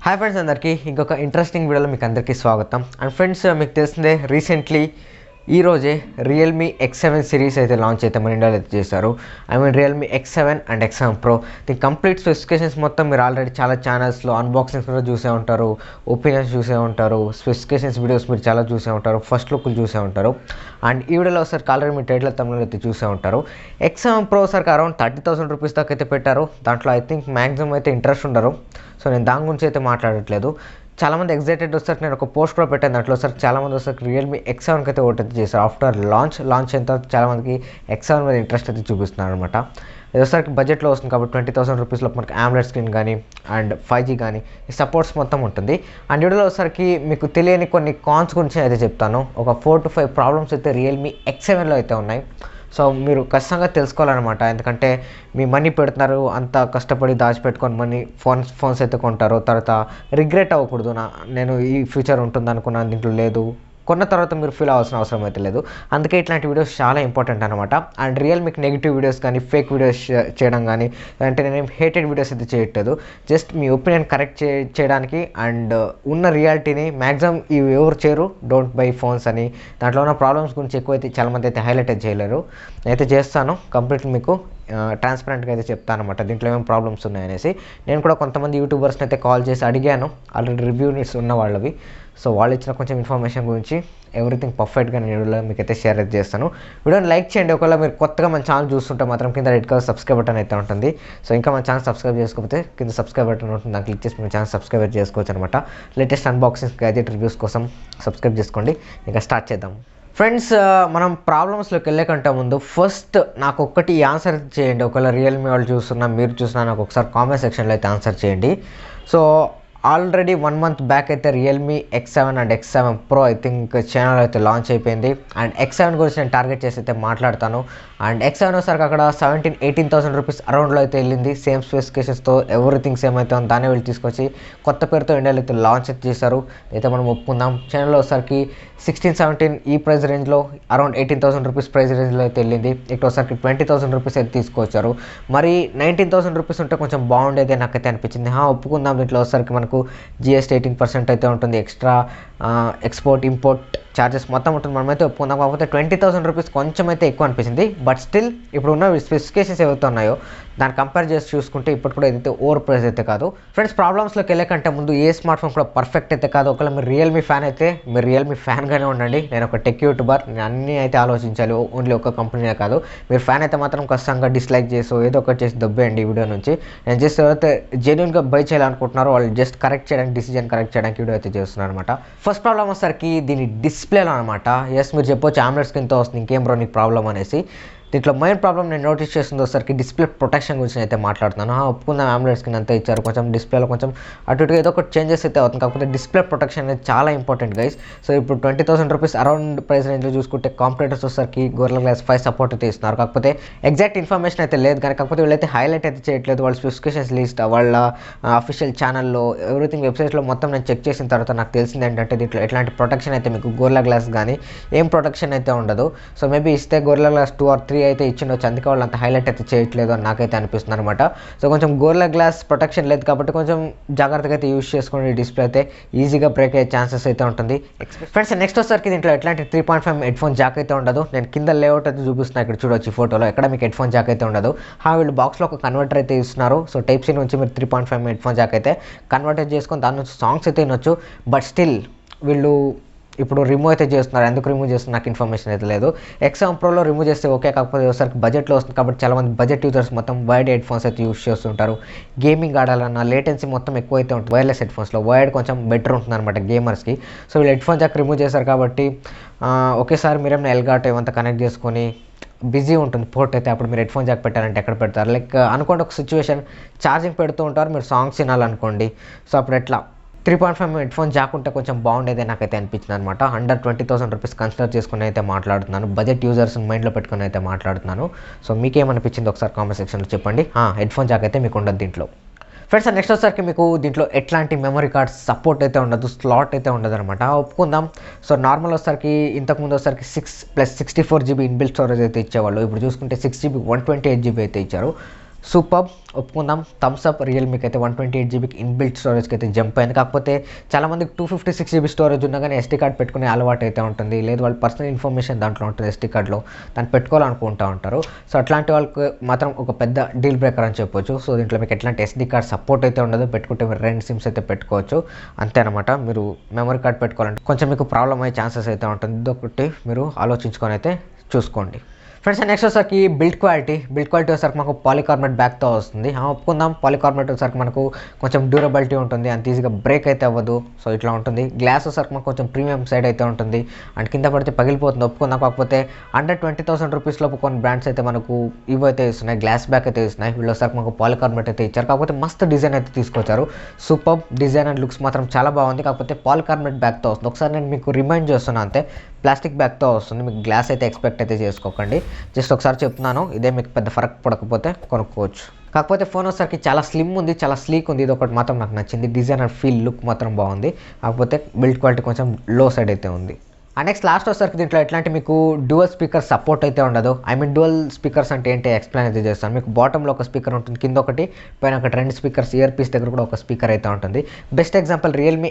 Hi friends, అందరికీ ఇంకొక interesting వీడియోలో మీకు అందరికీ స్వాగతం. అండ్ ఫ్రెండ్స్, మీకు తెలిసిందే రీసెంట్లీ ఈరోజే రియల్మీ X7 సిరీస్ అయితే లాంచ్ అయితే మన ఇండియాలో అయితే చేశారు. Realme X7 and X7 Pro. దీని కంప్లీట్ స్పెసిఫికేషన్స్ మొత్తం మీరు ఆల్రెడీ చాలా ఛానల్స్లో అన్బాక్సింగ్స్ కూడా చూసే ఉంటారు, ఒపీనియన్స్ చూసే ఉంటారు, స్పెసిఫికేషన్స్ వీడియోస్ మీరు చాలా చూసే ఉంటారు, ఫస్ట్ లుక్లు చూసే ఉంటారు. అండ్ ఈ వీడియోలో ఒకసారి ఆల్రెడీ మీరు టైటిల్ తమిళలో అయితే చూసే ఉంటారు. X7 Pro సరికి అరౌండ్ 30,000 రూపీస్ దాకా అయితే పెట్టారు. దాంట్లో ఐ థింక్ మ్యాక్సిమం అయితే ఇంట్రెస్ట్ ఉండరు. సో నేను దాని గురించి అయితే మాట్లాడట్లేదు. చాలామంది ఎగ్జైటెడ్ వస్తారు. నేను ఒక పోస్ట్ కూడా పెట్టాను, దాంట్లో సార్ చాలామంది వస్తారు రియల్మీ X7కి అయితే ఓట్ అయితే చేశారు. ఆఫ్టర్ లాంచ్ అయిన తర్వాత చాలామందికి X7 మీద ఇంట్రెస్ట్ అయితే చూపిస్తున్నారు అనమాట. ఒకసారికి బడ్జెట్లో వస్తుంది కాబట్టి 20,000 రూపీస్లో మనకి AMOLED స్క్రీన్ కానీ అండ్ 5G కానీ ఈ సపోర్ట్స్ మొత్తం ఉంటుంది. అండ్ వీడియోలో ఒకసారికి మీకు తెలియని కొన్ని కాన్స్ గురించి అయితే చెప్తాను. ఒక 4 to 5 ప్రాబ్లమ్స్ అయితే రియల్మీ X7లో అయితే ఉన్నాయి. సో మీరు ఖచ్చితంగా తెలుసుకోవాలన్నమాట. ఎందుకంటే మీ మనీ పెడుతున్నారు, అంత కష్టపడి దాచిపెట్టుకొని ఫోన్స్ అయితే కొంటారు. తర్వాత రిగ్రెట్ అవ్వకూడదు, నేను ఈ ఫ్యూచర్ ఉంటుంది అనుకున్నాను, దీంట్లో లేదు, కొన్న తర్వాత మీరు ఫీల్ అవ్వాల్సిన అవసరం అయితే లేదు. అందుకే ఇట్లాంటి వీడియోస్ చాలా ఇంపార్టెంట్ అనమాట. అండ్ మీకు నెగిటివ్ వీడియోస్ కానీ ఫేక్ వీడియోస్ చేయడం కానీ, అంటే నేనేం హేటెడ్ వీడియోస్ అయితే చేయట్లేదు. జస్ట్ మీ ఒపీనియన్ కరెక్ట్ చేయడానికి అండ్ ఉన్న రియాలిటీని మ్యాక్సిమం ఇవి ఎవరు చేయరు, డోంట్ బై ఫోన్స్ అని. దాంట్లో ఉన్న ప్రాబ్లమ్స్ గురించి ఎక్కువైతే చాలామంది అయితే హైలైట్ అయితే చేయలేరు. నేనైతే చేస్తాను, కంప్లీట్ మీకు ట్రాన్స్పరెంట్గా అయితే చెప్తాను అనమాట దీంట్లో ఏమేమి ప్రాబ్లమ్స్ ఉన్నాయనేసి. నేను కూడా కొంతమంది యూట్యూబర్స్ని అయితే కాల్ చేసి అడిగాను, ఆల్రెడీ రివ్యూస్ ఉన్న వాళ్ళవి. సో వాళ్ళు ఇచ్చిన కొంచెం ఇన్ఫర్మేషన్ గురించి ఎవ్రీథింగ్ పర్ఫెక్ట్గా నేను వీడియోలో మీకు అయితే షేర్ అయితే చేస్తాను. వీడియోని లైక్ చేయండి. ఒకవేళ మీరు కొత్తగా మన ఛానల్ చూస్తుంటే మాత్రం కింద రెడ్ కలర్ సబ్స్క్రైబ్ బటన్ అయితే ఉంటుంది. సో ఇంకా మన ఛానల్ సబ్స్క్రైబ్ చేసుకోకపోతే కింద సబ్స్క్రైబ్ బటన్ ఉంటుంది, దాన్ని క్లిక్ చేసి మన ఛానల్ సబ్స్క్రైబ్ చేసుకోవచ్చు అనమాట. లేటెస్ట్ అన్బాక్సింగ్స్, గ్యాజెట్ రివ్యూస్ కోసం సబ్స్క్రైబ్ చేసుకోండి. ఇంకా స్టార్ట్ చేద్దాం. ఫ్రెండ్స్, మనం ప్రాబ్లమ్స్లోకి వెళ్ళే కంటే ముందు ఫస్ట్ నాకు ఒక్కటి ఆన్సర్ చేయండి. ఒకవేళ రియల్మీ వాళ్ళు చూస్తున్నా, మీరు చూసినా, నాకు ఒకసారి కామెంట్ సెక్షన్లో అయితే ఆన్సర్ చేయండి. సో ఆల్రెడీ 1 month బ్యాక్ అయితే Realme X7 and X7 Pro I think channel అయితే లాంచ్ అయిపోయింది. అండ్ X7 గురించి నేను టార్గెట్ చేసి అయితే మాట్లాడతాను. అండ్ X7 వచ్చేసరికి అక్కడ 17,000-18,000 రూపీస్ అరౌండ్లో అయితే వెళ్ళింది. సేమ్ స్పెసిఫికేషన్స్తో ఎవ్రీథింగ్ సేమ్ అయితే ఉంది. దాన్ని వీళ్ళు తీసుకొచ్చి కొత్త పేరుతో ఇండియాలో అయితే లాంచ్ అయితే చేశారు. అయితే మనం ఒప్పుకుందాం. ఛానల్లో వచ్చేసరికి 16-17 ఈ ప్రైస్ రేంజ్లో అరౌండ్ 18,000 రూపీస్ ప్రైస్ రేంజ్లో అయితే వెళ్ళింది. ఇక్కడ వచ్చేసరికి 20,000 రూపీస్ అయితే తీసుకొచ్చారు. మరి 19,000 రూపీస్ ఉంటే కొంచెం బాగుండేది నాకైతే అనిపించింది. ఒప్పుకుందాం, దీంట్లో వచ్చేసరికి మనకు GST 18% అయితే ఉంటుంది, ఎక్స్ట్రా ఎక్స్పోర్ట్ ఇంపోర్ట్ ఛార్జెస్ మొత్తం ఉంటుంది, మనమైతే ఒప్పుకుందాం. కాకపోతే 20,000 రూపీస్ కొంచెం అయితే ఎక్కువ అనిపించింది. బట్ స్టిల్ ఇప్పుడు ఉన్న స్పెసిఫికేషన్స్ ఏవైతే ఉన్నాయో దాన్ని కంపేర్ చేసి చూసుకుంటే ఇప్పుడు కూడా ఏదైతే ఓవర్ ప్రైస్ అయితే కాదు. ఫ్రెండ్స్, ప్రాబ్లమ్స్లోకి వెళ్ళే కంటే ముందు ఏ స్మార్ట్ ఫోన్ కూడా పర్ఫెక్ట్ అయితే కాదు. ఒకవేళ మీరు రియల్మీ ఫ్యాన్ అయితే మీరు రియల్మీ ఫ్యాన్గానే ఉండండి. నేను ఒక టెక్ యూట్యూబర్, నేను అన్నీ అయితే ఆలోచించాలి, ఓన్లీ ఒక కంపెనీనే కాదు. మీరు ఫ్యాన్ అయితే మాత్రం ఖచ్చితంగా డిస్లైక్ చేసి ఏదో ఒకటి చేసి దొబ్బేయండి ఈ వీడియో నుంచి. నేను జస్ట్ ఎవరైతే జెన్యూన్గా బై చేయాలనుకుంటున్నారో వాళ్ళు జస్ట్ కరెక్ట్ చేయడానికి, డిసిజన్ కరెక్ట్ చేయడానికి వీడియో అయితే చేస్తున్నారు అనమాట. ఫస్ట్ ప్రాబ్లమ్ వచ్చేసరికి దీని డిస్ప్లేలో అనమాట. ఎస్, మీరు చెప్పొచ్చు AMOLED స్క్రీన్తో వస్తుంది, ఇంకేం బ్రో నీకు ప్రాబ్లం అనేసి. దీంట్లో మెయిన్ ప్రాబ్లం నేను నోటీస్ చేస్తుంది వచ్చేసరికి డిస్ప్లే ప్రొటెక్షన్ గురించి అయితే మాట్లాడుతున్నాను. ఒప్పుకుందాం, AMOLED స్క్రీన్ అంతా ఇచ్చారు, కొంచెం డిస్ప్లేలో కొంచెం అటు ఇటుగా ఏదో ఒకటి చేంజెస్ అయితే అవుతుంది. కాకపోతే డిస్ప్లే ప్రొటెక్షన్ అనేది చాలా ఇంపార్టెంట్ గైస్. సో ఇప్పుడు 20,000 రూపీస్ అరౌండ్ ప్రైస్ రేంజ్లో చూసుకుంటే కాంపిటేటర్స్ వచ్చేసరికి Gorilla Glass 5 సపోర్ట్ అయితే ఇస్తున్నారు. కాకపోతే ఎగ్జాక్ట్ ఇన్ఫర్మేషన్ అయితే లేదు, కానీ కాకపోతే వీళ్ళైతే హైలైట్ అయితే చేయట్లేదు. వాళ్ళ స్పెసిఫికేషన్స్ లిస్ట్, వాళ్ళ అఫీషియల్ ఛానల్లో, ఎవ్రీథింగ్ వెబ్సైట్లో మొత్తం నేను చెక్ చేసిన తర్వాత నాకు తెలిసింది ఏంటంటే దీంట్లో ఎట్లాంటి ప్రొటెక్షన్ అయితే మీకు Gorilla Glass కానీ ఏం ప్రొటెక్షన్ అయితే ఉండదు. సో మేబీ ఇస్తే Gorilla Glass 2 or 3 అయితే ఇచ్చిండొచ్చు, అందుకే వాళ్ళు అంత హైలైట్ అయితే చేయట్లేదు అని నాకైతే అనిపిస్తుంది అనమాట. సో కొంచెం Gorilla Glass ప్రొటెక్షన్ లేదు కాబట్టి కొంచెం జాగ్రత్తగా అయితే యూజ్ చేసుకోండి. డిస్ప్లే అయితే ఈజీగా బ్రేక్ అయ్యే ఛాన్సెస్ అయితే ఉంటుంది. ఫ్రెండ్స్, నెక్స్ట్ వచ్చేసరికి దీంట్లో ఎట్లాంటి 3.5 హెడ్ ఫోన్ జాక్ అయితే ఉండదు. నేను కింద లేఅవుట్ అయితే చూపిస్తున్నా, ఇక్కడ చూడొచ్చు ఈ ఫోటోలో, ఎక్కడ మీకు హెడ్ ఫోన్ జాక్ అయితే ఉండదు. వీళ్ళు బాక్స్లో ఒక కన్వర్టర్ అయితే ఇస్తున్నారు. సో Type-C నుంచి మీరు 3.5 హెడ్ ఫోన్ జాక్ అయితే కన్వర్ట్ చేసుకొని దాని నుంచి సాంగ్స్ అయితే వినొచ్చు. బట్ స్టిల్ వీళ్ళు ఇప్పుడు రిమూవ్ అయితే చేస్తున్నారు. ఎందుకు రిమూవ్ చేస్తున్నారు నాకు ఇన్ఫర్మేషన్ అయితే లేదు. X7 Proలో రిమూవ్ చేస్తే ఓకే, కాకపోతే ఒకసారి బడ్జెట్లో వస్తుంది కాబట్టి చాలామంది బడ్జెట్ యూజర్స్ మొత్తం వైర్డ్ హెడ్ ఫోన్స్ అయితే యూజ్ చేస్తుంటారు. గేమింగ్ ఆడాలన్నా లేటెన్సీ మొత్తం ఎక్కువ అయితే ఉంటుంది వైర్లెస్ హెడ్ ఫోన్స్లో. వైర్డ్ కొంచెం బెటర్ ఉంటుంది అనమాట గేమర్స్కి. సో వీళ్ళు హెడ్ ఫోన్ జాక్ రిమూవ్ చేశారు కాబట్టి ఒకేసారి మీరేమైనా ఎల్గాటో ఏమంతా కనెక్ట్ చేసుకొని బిజీ ఉంటుంది పోర్ట్ అయితే, అప్పుడు మీరు హెడ్ ఫోన్ జాక్ పెట్టారంటే ఎక్కడ పెడతారు? లైక్ అనుకోండి, ఒక సిచ్యువేషన్ ఛార్జింగ్ పెడుతూ ఉంటారు, మీరు సాంగ్స్ వినాలనుకోండి. సో అప్పుడు ఎట్లా 3.5 హెడ్ ఫోన్ జాక్ ఉంటే కొంచెం బాగుండేదే నాకైతే అనిపించింది అనమాట. 20,000 రూపీస్ కన్సిడర్ చేసుకుని అయితే మాట్లాడుతున్నాను, బడ్జెట్ యూజర్స్ మైండ్లో పెట్టుకుని అయితే మాట్లాడుతున్నాను. సో మీకేమనిపించింది ఒకసారి కామెంట్ సెక్షన్లో చెప్పండి. హెడ్ ఫోన్ జాక్ అయితే మీకు ఉండదు దీంట్లో. ఫ్రెండ్స్, నెక్స్ట్ వచ్చేసరికి మీకు దీంట్లో ఎట్లాంటి మెమరీ కార్డ్ సపోర్ట్ అయితే ఉండదు, స్లాట్ అయితే ఉండదు అనమాట. ఒప్పుకుందాం. సో నార్మల్ వచ్చేసరికి ఇంతకుముందు వచ్చేసరికి 6 + 64 GB ఇన్బిల్ట్ స్టోరేజ్ అయితే ఇచ్చేవాళ్ళు. ఇప్పుడు చూసుకుంటే 6 GB 128 GB అయితే ఇచ్చారు. సూపర్, ఒప్పుకుందాం, థమ్స్ అప్. రియల్మీకి అయితే 128 GB ఇన్బిల్ట్ స్టోరేజ్కి అయితే జంప్ అయింది. కాకపోతే చాలామందికి 256 GB స్టోరేజ్ ఉన్నా కానీ SD కార్డ్ పెట్టుకునే అలవాటు అయితే ఉంటుంది. లేదు వాళ్ళ పర్సనల్ ఇన్ఫర్మేషన్ దాంట్లో ఉంటుంది SD కార్డ్లో, దాన్ని పెట్టుకోవాలనుకుంటూ ఉంటారు. సో అట్లాంటి వాళ్ళకి మాత్రం ఒక పెద్ద డీల్ బ్రేకర్ అని చెప్పొచ్చు. సో దీంట్లో మీకు ఎట్లాంటి SD కార్డ్ సపోర్ట్ అయితే ఉండదు. పెట్టుకుంటే మీరు 2 సిమ్స్ అయితే పెట్టుకోవచ్చు అంతే అనమాట. మీరు మెమరీ కార్డ్ పెట్టుకోవాలంటే కొంచెం మీకు ప్రాబ్లం అయ్యే ఛాన్సెస్ అయితే ఉంటుంది. ఇదొకటి మీరు ఆలోచించుకొని అయితే చూసుకోండి ఫ్రెండ్స్. నెక్స్ట్ వచ్చేసరికి బిల్డ్ క్వాలిటీ వచ్చేసరికి మనకు పాలికార్బోనేట్ బ్యాక్తో వస్తుంది. ఒప్పుకుందాం, పాలికార్బోనేట్ వచ్చేసరికి మనకు కొంచెం డ్యూరబిలిటీ ఉంటుంది, అంత ఈజీగా బ్రేక్ అయితే అవ్వదు. సో ఇట్లా ఉంటుంది. గ్లాస్ వచ్చేసరికి మనకు కొంచెం ప్రీమియం సైడ్ అయితే ఉంటుంది అండ్ కింద పడితే పగిలిపోతుంది, ఒప్పుకుందాం. కాకపోతే అండర్ 20,000 రూపీస్ లోపు కొన్ని బ్రాండ్స్ అయితే మనకు ఇవి అయితే ఇస్తున్నాయి, గ్లాస్ బ్యాక్ అయితే ఇస్తున్నాయి. వీళ్ళు వచ్చేసరికి మనకు పాలికార్బోనేట్ అయితే ఇచ్చారు. కాకపోతే మస్తు డిజైన్ అయితే తీసుకొచ్చారు. సూపర్ డిజైన్ అండ్ లుక్స్ మాత్రం చాలా బాగుంది. కాకపోతే పాలికార్బోనేట్ బ్యాక్తో వస్తుంది. ఒకసారి నేను మీకు రిమైండ్ చేస్తున్నాను అంతే, ప్లాస్టిక్ బ్యాగ్తో వస్తుంది. మీకు గ్లాస్ అయితే ఎక్స్పెక్ట్ అయితే చేసుకోకండి. జస్ట్ ఒకసారి చెప్తున్నాను, ఇదే మీకు పెద్ద ఫరక్ పడకపోతే కొనుక్కోవచ్చు. కాకపోతే ఫోన్ వచ్చేసరికి చాలా స్లిమ్ ఉంది, చాలా స్లీక్ ఉంది. ఇది ఒకటి మాత్రం నాకు నచ్చింది. డిజైన్ అండ్ ఫీల్ లుక్ మాత్రం బాగుంది. కాకపోతే బిల్డ్ క్వాలిటీ కొంచెం లో సైడ్ అయితే ఉంది. అండ్ నెక్స్ట్ లాస్ట్ వచ్చేసరికి దీంట్లో ఎట్లాంటి మీకు డ్యువల్ స్పీకర్ సపోర్ట్ అయితే ఉండదు. డ్యువల్ స్పీకర్స్ అంటే ఏంటి ఎక్స్ప్లెయిన్ అయితే చేస్తాను. మీకు బాటంలో ఒక స్పీకర్ ఉంటుంది, కింద ఒకటి, పైన ఒకటి, 2 స్పీకర్స్. ఇయర్ పీస్ దగ్గర కూడా ఒక స్పీకర్ అయితే ఉంటుంది. బెస్ట్ ఎగ్జాంపుల్ రియల్మీ,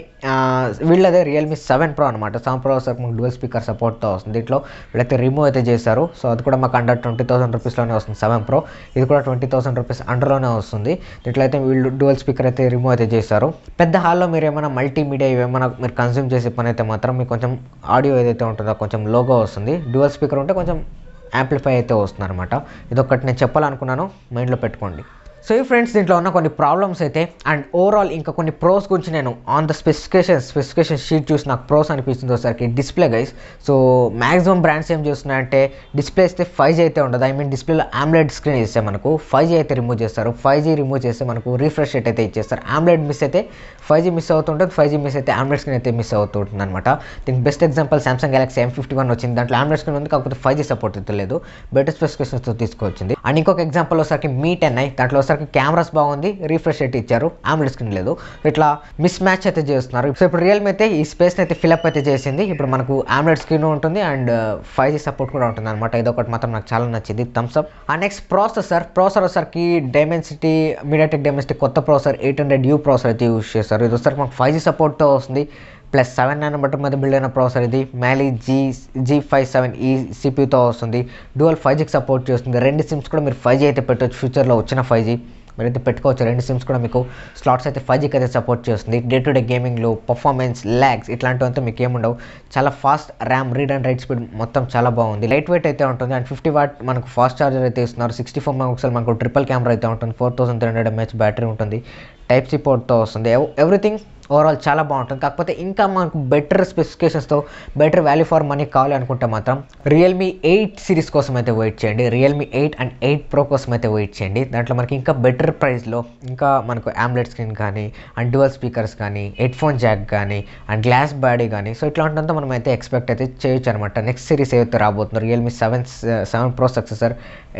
వీళ్ళదే రియల్మీ 7 Pro అనమాట. 7 Pro వచ్చేసరికి మాకు డ్యువల్ స్పీకర్ సపోర్ట్తో వస్తుంది. దీంట్లో వీళ్ళైతే రిమూవ్ అయితే చేశారు. సో అది కూడా మాకు అండర్ 20,000 రూపీస్లోనే వస్తుంది 7 Pro. ఇది కూడా 20,000 రూపీస్ అండర్లోనే వస్తుంది. దీంట్లో అయితే వీళ్ళు డ్యువల్ స్పీకర్ అయితే రిమూవ్ అయితే చేశారు. పెద్ద హాల్లో మీరు ఏమైనా మల్టీమీడియా ఇవేమైనా మీరు కన్జ్యూమ్ చేసే పని అయితే మాత్రం మీకు కొంచెం ఆడియో ఏదైతే ఉంటుందో కొంచెం లోగా వస్తుంది. డ్యువల్ స్పీకర్ ఉంటే కొంచెం యాంప్లిఫై అయితే వస్తుంది అనమాట. ఇదొకటి నేను చెప్పాలనుకున్నాను, మైండ్లో పెట్టుకోండి. సో ఈ ఫ్రెండ్స్ దీంట్లో ఉన్న కొన్ని ప్రాబ్లమ్స్ అయితే అండ్ ఓవరాల్ ఇంకా కొన్ని ప్రోస్ గురించి నేను ఆన్ ద స్పెసిఫికేషన్ షీట్ చూసి నాకు ప్రోస్ అనిపిస్తుంది వచ్చేసరికి display guys. So maximum brands ఏం చేస్తున్నాయంటే డిస్ప్లే ఇస్తే 5G అయితే ఉండదు. డిస్ప్లేలో AMOLED స్క్రీన్ ఇస్తే మనకు 5G అయితే రిమూవ్ చేస్తారు. 5G రిమూవ్ చేస్తే మనకు రిఫ్రెష్ రేట్ అయితే ఇచ్చేస్తారు. AMOLED మిస్ అయితే 5G మిస్ అవుతుంటుంది, 5G మిస్ అయితే AMOLED స్క్రీన్ అయితే మిస్ అవుతుంటుంది అనమాట. దీనికి best example Samsung Galaxy M51 వచ్చింది. దాంట్లో AMOLED స్క్రీన్ ఉంది, కాకపోతే 5G సపోర్ట్ అయితే లేదు. బెటర్ స్పెసిఫికేషన్స్తో తీసుకొచ్చింది. అండ్ ఇంకొక ఎగ్జాంపుల్ వచ్చేసరికి Mi 10i, దాంట్లో కెమెరాస్ బాగుంది, రిఫ్రెష్ రేట్ ఇచ్చారు, AMOLED స్క్రీన్ లేదు. ఇట్లా మిస్ మ్యాచ్ అయితే చేస్తున్నారు. సో ఇప్పుడు రియల్మీ అయితే ఈ స్పేస్ని అయితే ఫిల్అప్ అయితే చేసింది. ఇప్పుడు మనకు AMOLED స్క్రీన్ ఉంటుంది అండ్ 5G సపోర్ట్ కూడా ఉంటుంది అనమాట. ఇదొకటి మాత్రం నాకు చాలా నచ్చింది, thumbs up. And next processor వచ్చేసరికి MediaTek Dimensity కొత్త ప్రాసెసర్ 800U ప్రాసెసర్ అయితే యూజ్ చేస్తారు. ఇది వచ్చేసరికి మనకు 5G సపోర్ట్తో వస్తుంది. ప్లస్ 7 nm మీద బిల్డ్ అయిన ప్రాసెసర్ ఇది. Mali G57E CPU వస్తుంది. డ్యువల్ 5Gకి సపోర్ట్ చేస్తుంది. 2 సిమ్స్ కూడా మీరు 5G అయితే పెట్టవచ్చు. ఫ్యూచర్లో వచ్చిన 5G మీరైతే పెట్టుకోవచ్చు. 2 సిమ్స్ కూడా మీకు స్లాట్స్ అయితే 5Gకి అయితే సపోర్ట్ చేస్తుంది. డే టు డే గేమింగ్లో పర్ఫార్మెన్స్, ల్యాగ్స్ ఇట్లాంటివంతా మీకు ఏముండవు. చాలా fast RAM, read and write speed మొత్తం చాలా బాగుంది. లైట్ వెయిట్ అయితే ఉంటుంది అండ్ 50W మనకు ఫాస్ట్ ఛార్జర్ అయితే ఇస్తున్నారు. 64 MP మనకు ట్రిపుల్ కెమెరా అయితే ఉంటుంది. 4300 mAh బ్యాటరీ ఉంటుంది. Type C పోర్ట్తో వస్తుంది. ఎవ్రీథింగ్ ఓవరాల్ చాలా బాగుంటుంది. కాకపోతే ఇంకా మనకు బెటర్ స్పెసిఫికేషన్స్తో బెటర్ వాల్యూ ఫర్ మనీ కావాలి అనుకుంటే మాత్రం Realme 8 సిరీస్ కోసం అయితే వెయిట్ చేయండి. Realme 8 అండ్ 8 Pro కోసం అయితే వెయిట్ చేయండి. దాంట్లో మనకి ఇంకా బెటర్ ప్రైస్లో ఇంకా మనకు AMOLED స్క్రీన్ కానీ అండ్ డ్యువల్ స్పీకర్స్ కానీ, హెడ్ఫోన్ జాక్ కానీ అండ్ గ్లాస్ బాడీ కానీ, సో ఇట్లాంటిదంతా మనం అయితే ఎక్స్పెక్ట్ అయితే చేయొచ్చు అనమాట. నెక్స్ట్ సిరీస్ ఏదైతే రాబోతుందో Realme 7 Pro successor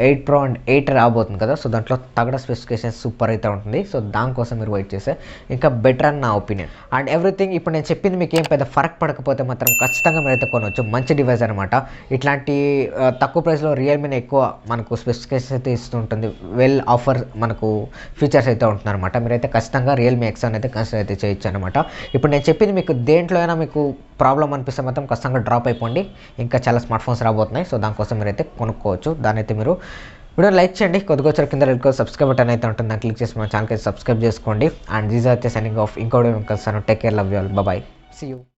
8 Pro and 8 రాబోతుంది కదా. సో దాంట్లో తగడ స్పెసిఫికేషన్ సూపర్ అయితే ఉంటుంది. సో దానికోసం మీరు వెయిట్ చేస్తే ఇంకా బెటర్ అని నా ఒపీనియన్. అండ్ ఎవ్రీథింగ్ ఇప్పుడు నేను చెప్పింది మీకు ఏం పెద్ద ఫరక్ పడకపోతే మాత్రం ఖచ్చితంగా మీరైతే కొనవచ్చు. మంచి డివైస్ అనమాట. ఇట్లాంటి తక్కువ ప్రైస్లో రియల్మీని ఎక్కువ మనకు స్పెసిఫికేషన్స్ అయితే ఇస్తుంటుంది. వెల్ ఆఫర్ మనకు ఫీచర్స్ అయితే ఉంటుంది అనమాట. మీరైతే ఖచ్చితంగా Realme X7 అయితే కన్సిడర్ అయితే చేయొచ్చు అనమాట. ఇప్పుడు నేను చెప్పింది మీకు దేంట్లో అయినా మీకు ప్రాబ్లం అనిపిస్తే మాత్రం ఖచ్చితంగా డ్రాప్ అయిపోండి. ఇంకా చాలా స్మార్ట్ ఫోన్స్ రాబోతున్నాయి. సో దానికోసం మీరైతే కొనుక్కోవచ్చు. దాని అయితే మీరు వీడియో లైక్ చేయండి. కొద్దిగా వచ్చారు కింద రెడ్ కలర్ సబ్స్క్రైబ్ బటన్ అయితే ఉంటుంది, దాన్ని క్లిక్ చేసి మన ఛానల్కి సబ్స్క్రైబ్ చేసుకోండి. And these are the signing off. ఇంకో వీడియో కలుస్తాను. Take care, love you all, bye, see you.